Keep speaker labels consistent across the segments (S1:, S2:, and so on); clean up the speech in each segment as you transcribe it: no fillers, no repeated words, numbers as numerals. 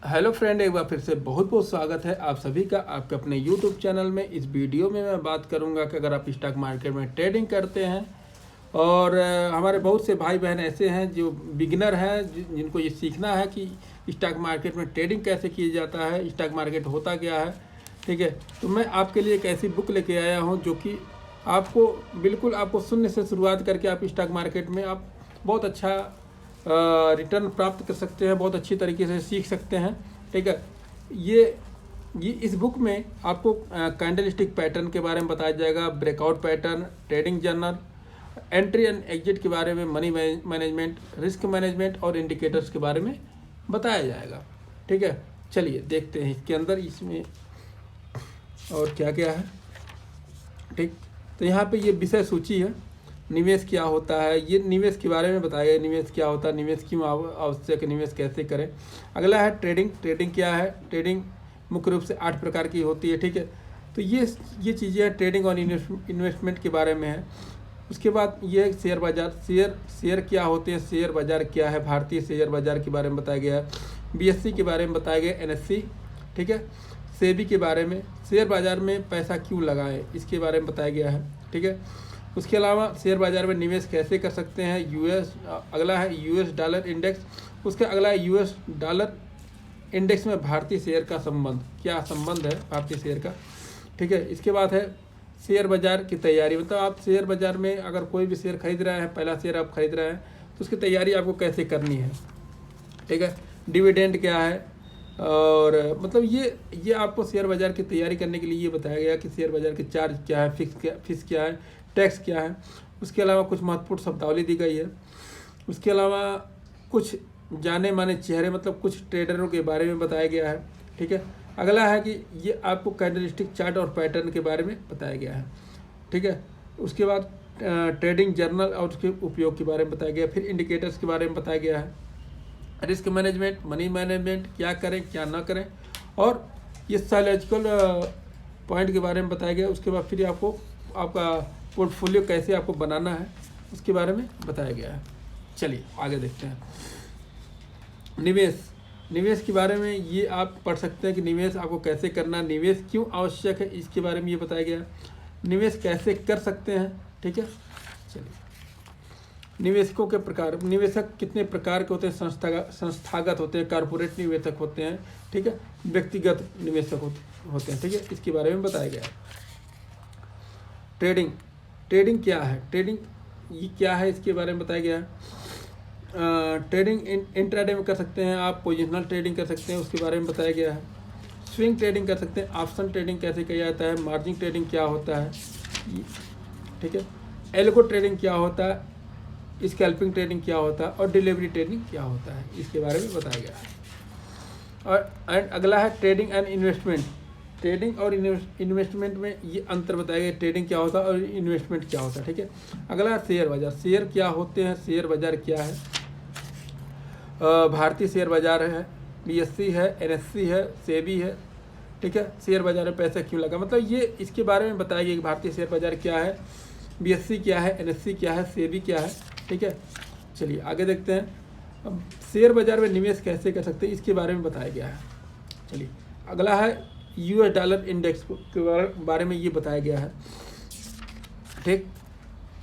S1: Hello friend, एक बार फिर से बहुत बहुत स्वागत है आप सभी का आपके अपने यूट्यूब चैनल में। इस वीडियो में मैं बात करूंगा कि अगर आप स्टॉक मार्केट में ट्रेडिंग करते हैं और हमारे बहुत से भाई बहन ऐसे हैं जो बिगिनर हैं, जिनको ये सीखना है कि स्टॉक मार्केट में ट्रेडिंग कैसे किया जाता है, स्टॉक मार्केट होता क्या है। ठीक है, तो मैं आपके लिए एक ऐसी बुक लेके आया हूँ जो कि आपको बिल्कुल आपको शून्य से शुरुआत करके आप स्टॉक मार्केट में आप बहुत अच्छा रिटर्न प्राप्त कर सकते हैं, बहुत अच्छी तरीके से सीख सकते हैं। ठीक है, ये इस बुक में आपको कैंडल स्टिक पैटर्न के बारे में बताया जाएगा, breakout pattern, trading journal, entry and exit के बारे में, मनी मैनेजमेंट, रिस्क मैनेजमेंट और इंडिकेटर्स के बारे में बताया जाएगा। ठीक है, चलिए देखते हैं इसके अंदर इसमें और क्या क्या है। ठीक, तो यहाँ पे ये विषय सूची है, निवेश क्या होता है, ये निवेश के बारे में बताया गया, निवेश क्या होता है, निवेश क्यों आवश्यक है, निवेश कैसे करें। अगला है ट्रेडिंग। ट्रेडिंग क्या है? ट्रेडिंग मुख्य रूप से 8 प्रकार की होती है। ठीक है, तो ये चीज़ें हैं ट्रेडिंग और इन्वेस्टमेंट के बारे में है। उसके बाद ये है शेयर बाजार। शेयर क्या होते हैं, शेयर बाजार क्या है, भारतीय शेयर बाजार के बारे में बताया गया है, BSE के बारे में बताया गया, NSE, ठीक है, सेबी के बारे में, शेयर बाजार में पैसा क्यों लगाएं इसके बारे में बताया गया है। ठीक है, उसके अलावा शेयर बाजार में निवेश कैसे कर सकते हैं। अगला है US डॉलर इंडेक्स। उसके अगला है US डॉलर इंडेक्स में भारतीय शेयर का संबंध, क्या संबंध है भारतीय शेयर का। ठीक है, इसके बाद है शेयर बाजार की तैयारी, मतलब आप शेयर बाजार में अगर कोई भी शेयर खरीद रहे हैं, पहला शेयर आप खरीद रहे हैं तो उसकी तैयारी आपको कैसे करनी है। ठीक है, डिविडेंड क्या है, और मतलब ये आपको शेयर बाजार की तैयारी करने के लिए ये बताया गया कि शेयर बाजार के चार्ज क्या है, फीस क्या है, टैक्स क्या है। उसके अलावा कुछ महत्वपूर्ण शब्दावली दी गई है। उसके अलावा कुछ जाने माने चेहरे, मतलब कुछ ट्रेडरों के बारे में बताया गया है। ठीक है, अगला है कि ये आपको कैंडलस्टिक चार्ट और पैटर्न के बारे में बताया गया है। ठीक है, उसके बाद ट्रेडिंग जर्नल और उसके उपयोग के बारे में बताया गया। फिर इंडिकेटर्स के बारे में बताया गया है, रिस्क मैनेजमेंट, मनी मैनेजमेंट, क्या करें क्या ना करें, और ये साइकोलॉजिकल पॉइंट के बारे में बताया गया। उसके बाद फिर आपको आपका पोर्टफोलियो कैसे आपको बनाना है उसके बारे में बताया गया है। चलिए आगे देखते हैं। निवेश के बारे में ये आप पढ़ सकते हैं कि निवेश आपको कैसे करना, निवेश क्यों आवश्यक है इसके बारे में ये बताया गया है, निवेश कैसे कर सकते हैं। ठीक है, चलिए निवेशकों के प्रकार, निवेशक कितने प्रकार के होते हैं, संस्थागत होते हैं, कारपोरेट निवेशक होते हैं, ठीक है, व्यक्तिगत निवेशक होते हैं। ठीक है, इसके बारे में बताया गया है। ट्रेडिंग क्या है, ट्रेडिंग ये क्या है इसके बारे में बताया गया है। ट्रेडिंग इंट्राडे में कर सकते हैं आप, पोजिशनल ट्रेडिंग कर सकते हैं, उसके बारे में बताया गया है। स्विंग ट्रेडिंग कर सकते हैं, ऑप्शन ट्रेडिंग कैसे किया जाता है, मार्जिन ट्रेडिंग क्या होता है, ठीक है, एल्गो ट्रेडिंग क्या होता है, स्कैल्पिंग ट्रेडिंग क्या होता है, और डिलीवरी ट्रेडिंग क्या होता है इसके बारे में बताया गया है। और अगला है ट्रेडिंग एंड इन्वेस्टमेंट। ट्रेडिंग और इन्वेस्टमेंट में ये अंतर बताया गया, ट्रेडिंग क्या होता है और इन्वेस्टमेंट क्या होता है। ठीक है, अगला है शेयर बाजार। शेयर क्या होते हैं, शेयर बाजार क्या है। भारतीय शेयर बाजार है, BSE है, NSE है, सेबी है। ठीक है, शेयर बाजार में पैसा क्यों लगा, मतलब ये इसके बारे में बताया गया कि भारतीय शेयर बाजार क्या है, BSE क्या है, NSE क्या है, सेबी क्या है। ठीक है, चलिए आगे देखते हैं। अब शेयर बाजार में निवेश कैसे कर सकते हैं इसके बारे में बताया गया है। चलिए अगला है US डॉलर इंडेक्स के बारे में ये बताया गया है। ठीक,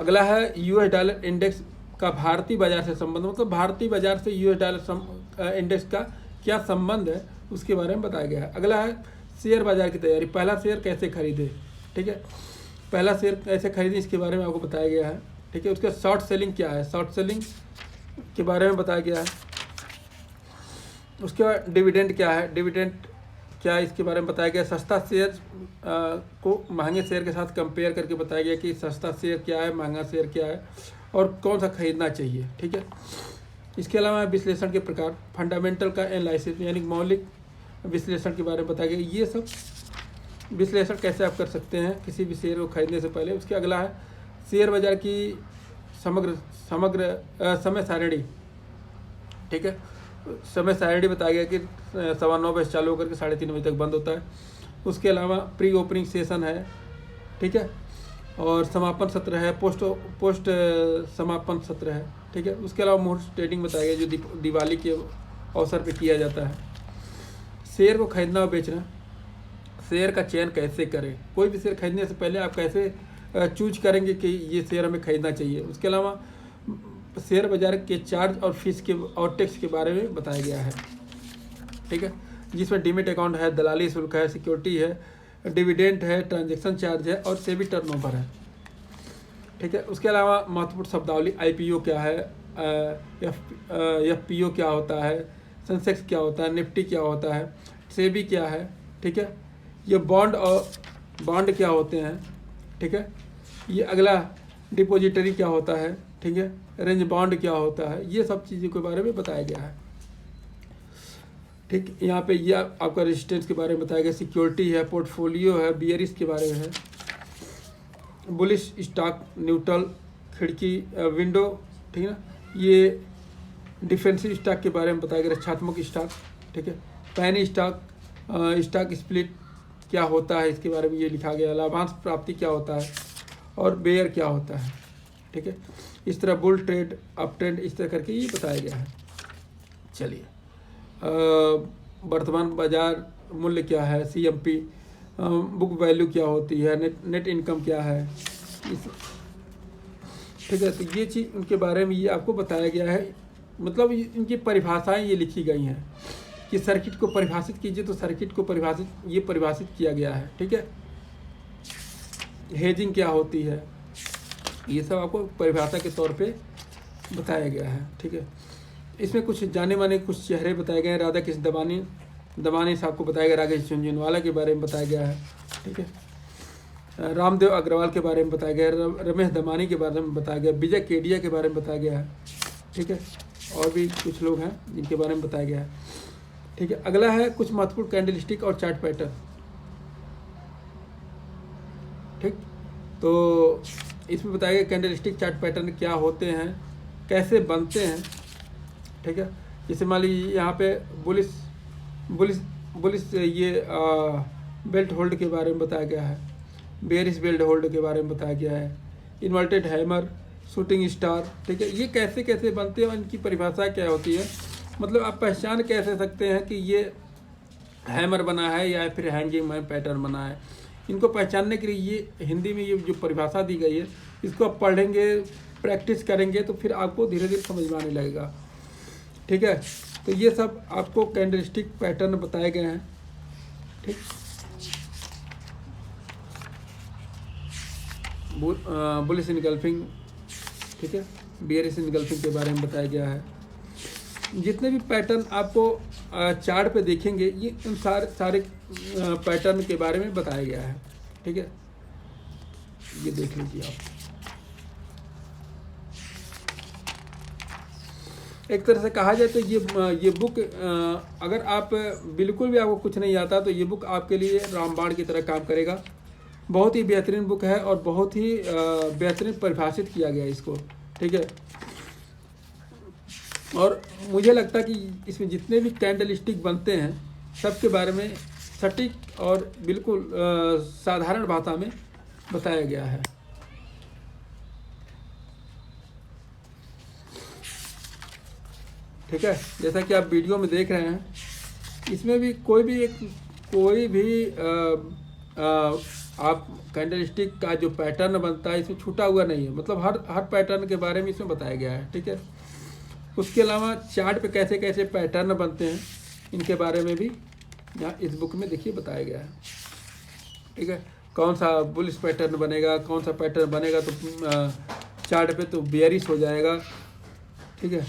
S1: अगला है US डॉलर इंडेक्स का भारतीय बाजार से संबंध, मतलब भारतीय बाजार से US डॉलर इंडेक्स का क्या संबंध है उसके बारे में बताया गया है। अगला है शेयर बाजार की तैयारी, पहला शेयर कैसे खरीदे। ठीक है, पहला शेयर कैसे खरीदे इसके बारे में आपको बताया गया है। ठीक है, उसका शॉर्ट सेलिंग क्या है, शॉर्ट सेलिंग के बारे में बताया गया है। उसके बाद डिविडेंड क्या है, डिविडेंड क्या है इसके बारे में बताया गया। सस्ता शेयर को महंगे शेयर के साथ कंपेयर करके बताया गया कि सस्ता शेयर क्या है, महंगा शेयर क्या है और कौन सा खरीदना चाहिए। ठीक है, इसके अलावा विश्लेषण के प्रकार, फंडामेंटल का एनालिसिस यानी मौलिक विश्लेषण के बारे में बताया गया, ये सब विश्लेषण कैसे आप कर सकते हैं किसी भी शेयर को खरीदने से पहले। उसके अगला है शेयर बाजार की समग्र समय सारणी। ठीक है, समय सारणी बताया गया कि 9:15 बजे चालू होकर के 3:30 बजे तक बंद होता है। उसके अलावा प्री ओपनिंग सेशन है, ठीक है, और समापन सत्र है, पोस्ट समापन सत्र है। ठीक है, उसके अलावा मुहूर्त ट्रेडिंग बताया गया जो दिवाली के अवसर पे किया जाता है। शेयर को खरीदना और बेचना, शेयर का चयन कैसे करें, कोई भी शेयर खरीदने से पहले आप कैसे चूज करेंगे कि ये शेयर हमें खरीदना चाहिए। उसके अलावा शेयर बाजार के चार्ज और फीस के और टैक्स के बारे में बताया गया है, ठीक है, जिसमें डीमेट अकाउंट है, दलाली शुल्क है, सिक्योरिटी है, डिविडेंड है, ट्रांजैक्शन चार्ज है और सेबी टर्नओवर है, ठीक है। उसके अलावा महत्वपूर्ण शब्दावली IPO क्या है, FPO क्या होता है, सेंसेक्स क्या होता है, निफ्टी क्या होता है, सेबी क्या है, ठीक है, ये बॉन्ड और बॉन्ड क्या होते हैं, ठीक है, ये अगला डिपॉजिटरी क्या होता है, ठीक है, रेंज बॉन्ड क्या होता है, ये सब चीज़ों के बारे में बताया गया है, ठीक। यहाँ पे ये आपका रेजिस्टेंस के बारे में बताया गया, सिक्योरिटी है, पोर्टफोलियो है, बियरिश के बारे में है, बुलिश स्टॉक, न्यूट्रल, खिड़की, विंडो, ठीक है ना, ये डिफेंसिव स्टॉक के बारे में बताया गया, रक्षात्मक स्टॉक, ठीक है, पैनी स्टॉक, स्टॉक स्प्लिट क्या होता है इसके बारे में ये लिखा गया, लाभांश प्राप्ति क्या होता है और बेयर क्या होता है, ठीक है। इस तरह बुल ट्रेड, अप ट्रेंड, इस तरह करके ये बताया गया है। चलिए, वर्तमान बाजार मूल्य क्या है, CMP, बुक वैल्यू क्या होती है, नेट इनकम क्या है, ठीक है। तो ये चीज़ उनके बारे में ये आपको बताया गया है, मतलब इनकी परिभाषाएं ये लिखी गई हैं कि सर्किट को परिभाषित कीजिए, तो सर्किट को परिभाषित किया गया है, ठीक है। हेजिंग क्या होती है, ये सब आपको परिभाषा के तौर पे बताया गया है, ठीक है। इसमें कुछ जाने माने कुछ चेहरे बताए गए हैं, राधा कृष्ण दमानी साहब को बताया गया, राकेश झुनझुनवाला के बारे में बताया गया है, ठीक है, रामदेव अग्रवाल के बारे में बताया गया है, रमेश दमानी के बारे में बताया गया, विजय केडिया के बारे में बताया गया है, ठीक है, और भी कुछ लोग हैं जिनके बारे में बताया गया है, ठीक है। अगला है कुछ महत्वपूर्ण कैंडलस्टिक और चार्ट पैटर्न, ठीक। तो इसमें बताया गया कैंडलस्टिक चार्ट पैटर्न क्या होते हैं, कैसे बनते हैं, ठीक है। जैसे मान लीजिए यहाँ पे बुलिस ये बेल्ट होल्ड के बारे में बताया गया है, बेयरिश बेल्ट होल्ड के बारे में बताया गया है, इन्वर्टेड हैमर, शूटिंग स्टार, ठीक है। ये कैसे कैसे बनते हैं और इनकी परिभाषा क्या होती है, मतलब आप पहचान कैसे सकते हैं कि ये हैमर बना है या फिर हैंगिंग मैन पैटर्न बना है। इनको पहचानने के लिए ये हिंदी में ये जो परिभाषा दी गई है, इसको आप पढ़ेंगे, प्रैक्टिस करेंगे तो फिर आपको धीरे धीरे समझ में आने लगेगा, ठीक है। तो ये सब आपको कैंडलस्टिक पैटर्न बताए गए हैं, ठीक। बुलिश इनगल्फिंग, ठीक है, बियरिश इनगल्फिंग के बारे में बताया गया है। जितने भी पैटर्न आपको चार्ट पे देखेंगे ये उन सारे पैटर्न के बारे में बताया गया है, ठीक है। ये देख लीजिए आप, एक तरह से कहा जाए तो ये बुक अगर आप बिल्कुल भी आपको कुछ नहीं आता तो ये बुक आपके लिए रामबाण की तरह काम करेगा। बहुत ही बेहतरीन बुक है और बहुत ही बेहतरीन परिभाषित किया गया है इसको, ठीक है। और मुझे लगता है कि इसमें जितने भी कैंडलस्टिक बनते हैं सबके बारे में सटीक और बिल्कुल साधारण भाषा में बताया गया है, ठीक है। जैसा कि आप वीडियो में देख रहे हैं, इसमें भी कोई भी आप कैंडलस्टिक का जो पैटर्न बनता है इसमें छूटा हुआ नहीं है, मतलब हर पैटर्न के बारे में इसमें बताया गया है, ठीक है। उसके अलावा चार्ट पे कैसे कैसे पैटर्न बनते हैं इनके बारे में भी यहाँ इस बुक में देखिए बताया गया है, ठीक है। कौन सा बुलिश पैटर्न बनेगा, कौन सा पैटर्न बनेगा तो चार्ट पे तो बेयरिश हो जाएगा, ठीक है।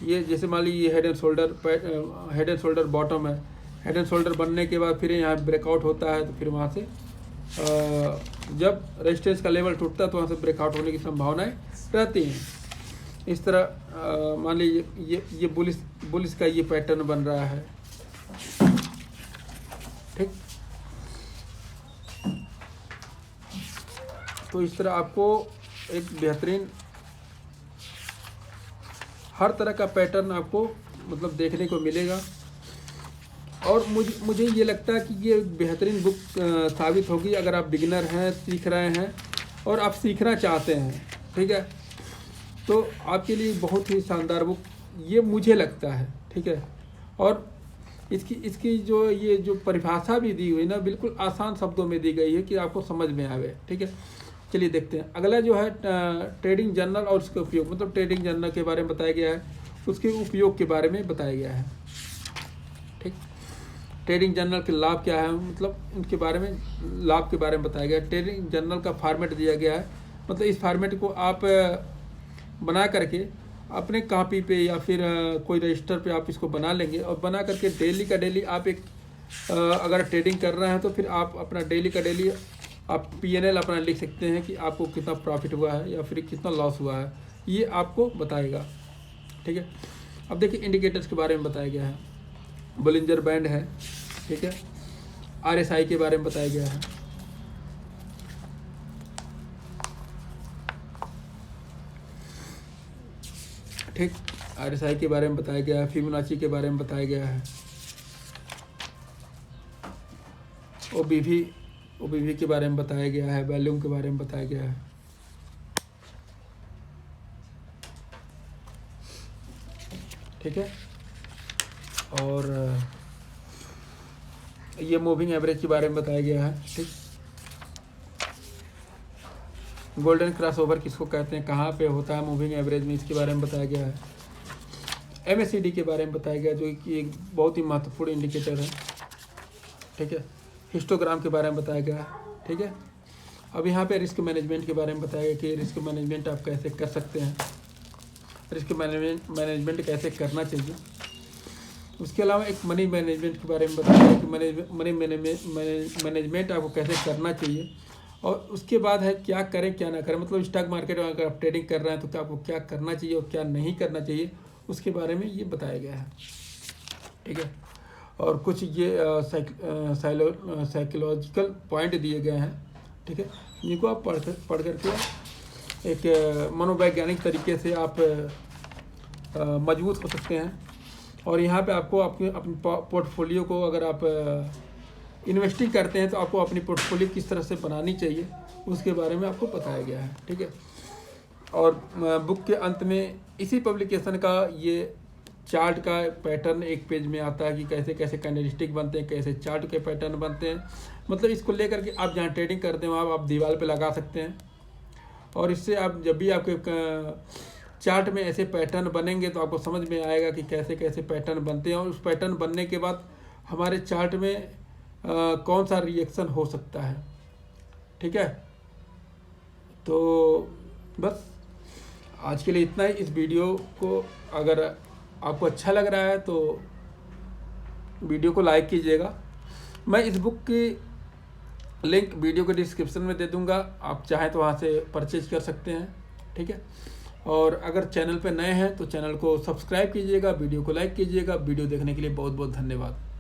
S1: ये जैसे मान लीजिए हेड एंड शोल्डर बॉटम है, हेड एंड शोल्डर बनने के बाद फिर यहाँ ब्रेकआउट होता है तो फिर वहाँ से जब रेजिस्टेंस का लेवल टूटता है तो वहाँ से ब्रेकआउट होने की संभावनाएं रहती हैं। इस तरह मान लीजिए ये बुलिश का ये पैटर्न बन रहा है, ठीक। तो इस तरह आपको एक बेहतरीन हर तरह का पैटर्न आपको मतलब देखने को मिलेगा। और मुझे ये लगता है कि ये बेहतरीन बुक साबित होगी अगर आप बिगिनर हैं, सीख रहे हैं और आप सीखना चाहते हैं, ठीक है। तो आपके लिए बहुत ही शानदार बुक ये मुझे लगता है, ठीक है। और इसकी इसकी जो ये जो परिभाषा भी दी हुई ना, बिल्कुल आसान शब्दों में दी गई है कि आपको समझ में आवे। ठीक है, चलिए देखते हैं। अगला जो है ट्रेडिंग जर्नल और उसके उपयोग, मतलब ट्रेडिंग जर्नल के बारे में बताया गया है, उसके उपयोग के बारे में बताया गया है। ठीक, ट्रेडिंग जर्नल के लाभ क्या है, मतलब उनके बारे में, लाभ के बारे में बताया गया है। ट्रेडिंग जर्नल का फॉर्मेट दिया गया है, मतलब इस फॉर्मेट को आप बना करके अपने कॉपी पे या फिर कोई रजिस्टर पे आप इसको बना लेंगे, और बना करके डेली का डेली आप एक अगर ट्रेडिंग कर रहे हैं तो फिर आप अपना डेली का डेली आप P&L अपना लिख सकते हैं कि आपको कितना प्रॉफिट हुआ है या फिर कितना लॉस हुआ है, ये आपको बताएगा। ठीक है, अब देखिए इंडिकेटर्स के बारे में बताया गया है, बोलिंजर बैंड है। ठीक है, RSI के बारे में बताया गया है। ठीक, RSI के बारे में बताया गया है, फिबोनाची के बारे में बताया गया है, OBV के बारे में बताया गया है, वॉल्यूम के बारे में बताया गया है। ठीक है, और ये मूविंग एवरेज के बारे में बताया गया है। ठीक, गोल्डन क्रॉसओवर किसको कहते हैं, कहाँ पे होता है मूविंग एवरेज में, इसके बारे में बताया गया है। MACD के बारे में बताया गया, जो कि एक बहुत ही महत्वपूर्ण इंडिकेटर है। ठीक है, हिस्टोग्राम के बारे में बताया गया है। ठीक है, अब यहाँ पे रिस्क मैनेजमेंट के बारे में बताया गया कि रिस्क मैनेजमेंट आप कैसे कर सकते हैं, रिस्क मैनेजमेंट कैसे करना चाहिए। उसके अलावा एक मनी मैनेजमेंट के बारे में बताया गया कि मनी मैनेजमेंट आपको कैसे करना चाहिए, और उसके बाद है क्या करें क्या ना करें, मतलब स्टॉक मार्केट में अगर आप ट्रेडिंग कर रहे हैं तो आपको क्या करना चाहिए और क्या नहीं करना चाहिए, उसके बारे में ये बताया गया है। ठीक है, और कुछ ये साइकोलॉजिकल पॉइंट दिए गए हैं। ठीक है, जिनको आप पढ़ करके एक मनोवैज्ञानिक तरीके से आप मजबूत हो सकते हैं। और यहाँ पे आपको अपनी पोर्टफोलियो को, अगर आप इन्वेस्टिंग करते हैं तो आपको अपनी पोर्टफोलियो किस तरह से बनानी चाहिए, उसके बारे में आपको बताया गया है। ठीक है, और बुक के अंत में इसी पब्लिकेशन का ये चार्ट का पैटर्न एक पेज में आता है कि कैसे कैसे कैंडलस्टिक बनते हैं, कैसे चार्ट के पैटर्न बनते हैं, मतलब इसको लेकर के आप जहाँ ट्रेडिंग करते हैं वहाँ आप दीवार पे लगा सकते हैं। और इससे आप जब भी आपके चार्ट में ऐसे पैटर्न बनेंगे तो आपको समझ में आएगा कि कैसे कैसे पैटर्न बनते हैं, और उस पैटर्न बनने के बाद हमारे चार्ट में कौन सा रिएक्शन हो सकता है। ठीक है, तो बस आज के लिए इतना ही। इस वीडियो को अगर आपको अच्छा लग रहा है तो वीडियो को लाइक कीजिएगा। मैं इस बुक की लिंक वीडियो के डिस्क्रिप्शन में दे दूंगा, आप चाहें तो वहाँ से परचेज कर सकते हैं। ठीक है, और अगर चैनल पे नए हैं तो चैनल को सब्सक्राइब कीजिएगा, वीडियो को लाइक कीजिएगा। वीडियो देखने के लिए बहुत बहुत धन्यवाद।